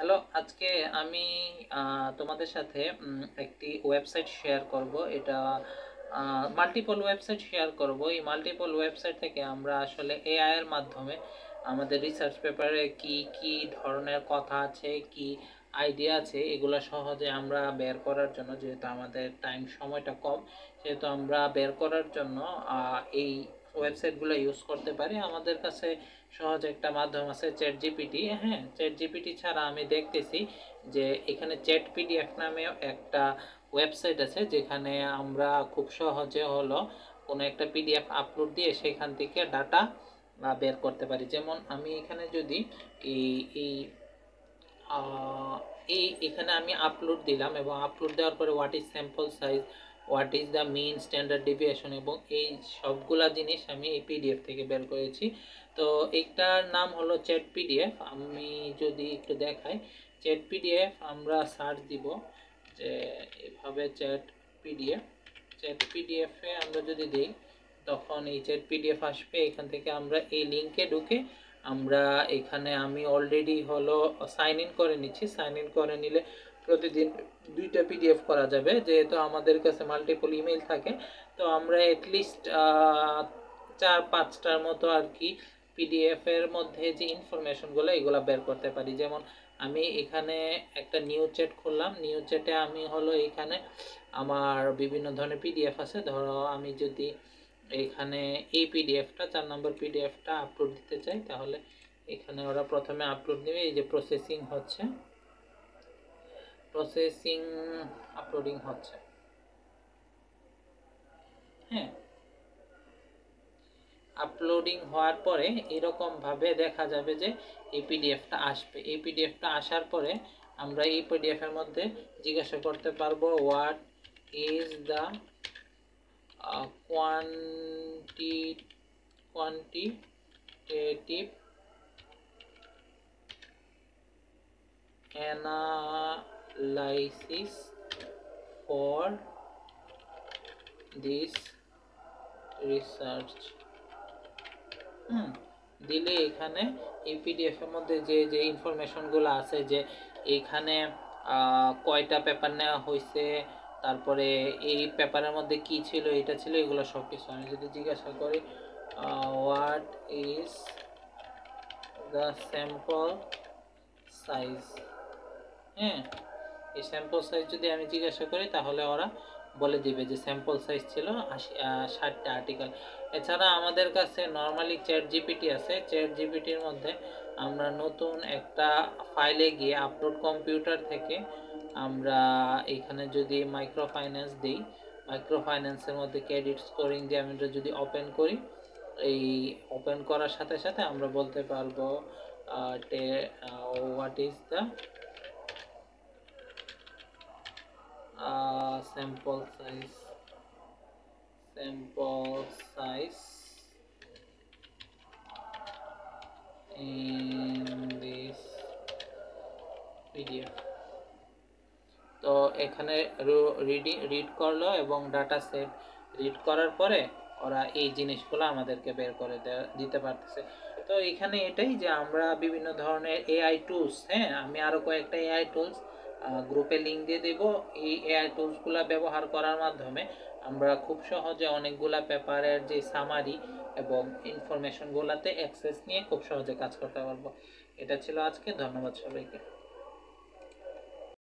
Hello, আজকে আমি তোমাদের সাথে একটি ওয়েবসাইট শেয়ার করব। এটা মাল্টিপল ওয়েবসাইট শেয়ার করব। এই মাল্টিপল ওয়েবসাইট থেকে আমরা আসলে এআই এর মাধ্যমে আমাদের রিসার্চ পেপারে কি কি ধরনের কথা আছে, কি আইডিয়া আছে, এগুলো সহজে আমরা বের করার জন্য, যেহেতু আমাদের টাইম সময়টা কম, সেহেতু আমরা বের করার জন্য এই ওয়েবসাইটগুলো ইউজ করতে পারি। আমাদের কাছে সহজ একটা মাধ্যম আছে চ্যাট জিপিটি। হ্যাঁ, চ্যাট জিপিটি ছাড়া আমি দেখতেছি যে এখানে চ্যাট পিডিএফ নামেও একটা ওয়েবসাইট আছে, যেখানে আমরা খুব সহজে হলো কোনো একটা পিডিএফ আপলোড দিয়ে সেখান থেকে ডাটা বের করতে পারি। যেমন আমি এখানে যদি এই এই এখানে আমি আপলোড দিলাম এবং আপলোড দেওয়ার পরে what is sample size, what is the mean standard deviation, এবং এই সবগুলা জিনিস আমি এই পিডিএফ থেকে বের করেছি। তো এইটার নাম হলো চ্যাট পিডিএফ। আমি যদি একটু দেখাই, চ্যাট পিডিএফ আমরা সার্চ দিব যে এভাবে চ্যাট পিডিএফ। চ্যাট পিডিএফে আমরা যদি দিই তখন এই চ্যাট পিডিএফ আসবে। এখান থেকে আমরা এই লিঙ্কে ঢুকে আমরা এখানে আমি অলরেডি হলো সাইন ইন করে নিচ্ছি। সাইন ইন করে নিলে প্রতিদিন 2টা পিডিএফ করা যাবে। যেহেতু আমাদের কাছে মাল্টিপল ইমেল থাকে, তো আমরা অ্যাটলিস্ট 4-5টার মতো আর কি পিডিএফ এর মধ্যে যে ইনফরমেশনগুলো এগুলো বের করতে পারি। যেমন আমি এখানে একটা নিউ চ্যাট খুললাম। নিউ চ্যাটে আমি হলো এখানে আমার বিভিন্ন ধরনের পিডিএফ আছে। ধরো আমি যদি এখানে এই পিডিএফটা 4 নম্বর পিডিএফটা আপলোড দিতে চাই, তাহলে এখানে ওরা প্রথমে আপলোড দেবে। এই যে প্রসেসিং হচ্ছে, প্রসেসিং আপলোডিং হচ্ছে। হ্যাঁ, আপলোডিং হওয়ার পরে এরকম ভাবে দেখা যাবে যে এই পিডিএফটা আসবে। এই পিডিএফটা আসার পরে আমরা এই পিডিএফ এর মধ্যে জিজ্ঞাসা করতে পারবো what is the quantitative analysis for this research। দিলে এখানে এই পিডিএফ এর মধ্যে যে যে ইনফরমেশনগুলো আছে, যে এখানে কয়টা পেপার নেওয়া হয়েছে, তারপরে এই পেপারের মধ্যে কি ছিল, এটা ছিল, এগুলো সব কিছু। আমি যদি জিজ্ঞাসা করি what is the sample size, হ্যাঁ, এই স্যাম্পল সাইজ যদি আমি জিজ্ঞাসা করি তাহলে ওরা বলে দিবে যে স্যাম্পল সাইজ ছিল 60টা আর্টিকেল। এছাড়া আমাদের কাছে নর্মালি চ্যাট জিপিটি আছে। চ্যাট জিপিটির মধ্যে আমরা নতুন একটা ফাইলে গিয়ে আপলোড কম্পিউটার থেকে আমরা এখানে যদি মাইক্রো ফাইন্যান্স দিই, মাইক্রো ফাইন্যান্সের মধ্যে ক্রেডিট স্কোরিং দিয়ে আমি যদি ওপেন করি, এই ওপেন করার সাথে সাথে আমরা বলতে পারবো what is the sample size in this PDF। তো এখানে রিড করলো এবং ডাটা সেট রিড করার পরে ওরা এই জিনিসগুলো আমাদেরকে বের করে দিতে পারতেছে। তো এখানে এটাই যে আমরা বিভিন্ন ধরনের এআই টুলস, হ্যাঁ, আমি আরও কয়েকটা এআই টুলস গ্রুপে লিঙ্ক দিয়ে দেব। এই এআই টুলসগুলো ব্যবহার করার মাধ্যমে আমরা খুব সহজে অনেকগুলা পেপারের যে সামারি এবং ইনফরমেশনগুলোতে অ্যাক্সেস নিয়ে খুব সহজে কাজ করতে পারবো। এটা ছিল আজকে। ধন্যবাদ সবাইকে।